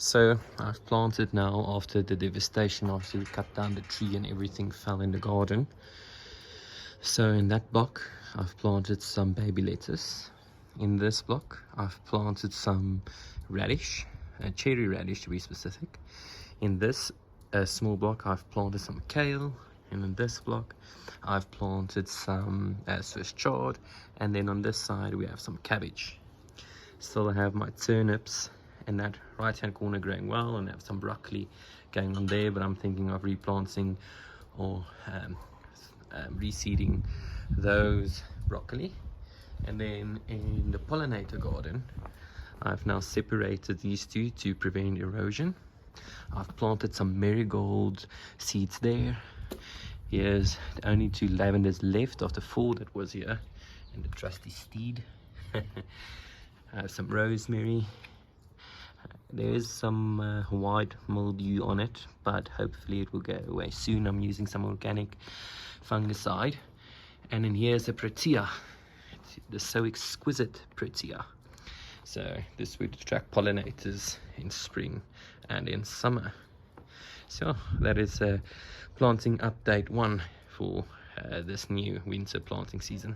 So I've planted now after the devastation, after we cut down the tree and everything fell in the garden. So in that block I've planted some baby lettuce. In this block I've planted some radish, cherry radish to be specific. In this small block I've planted some kale, and in this block I've planted some Swiss chard, and then on this side we have some cabbage. Still I have my turnips in that right hand corner growing well, and I have some broccoli going on there, but I'm thinking of replanting or reseeding those broccoli. And then in the pollinator garden I've now separated these two to prevent erosion. I've planted some marigold seeds there. Here's the only 2 lavenders left of the 4 that was here, and the trusty steed. I have some rosemary. There is some white mildew on it, but hopefully it will go away soon. I'm using some organic fungicide. And then here's a Protea, the so exquisite Protea. So this would attract pollinators in spring and in summer. So that is planting update 1 for this new winter planting season.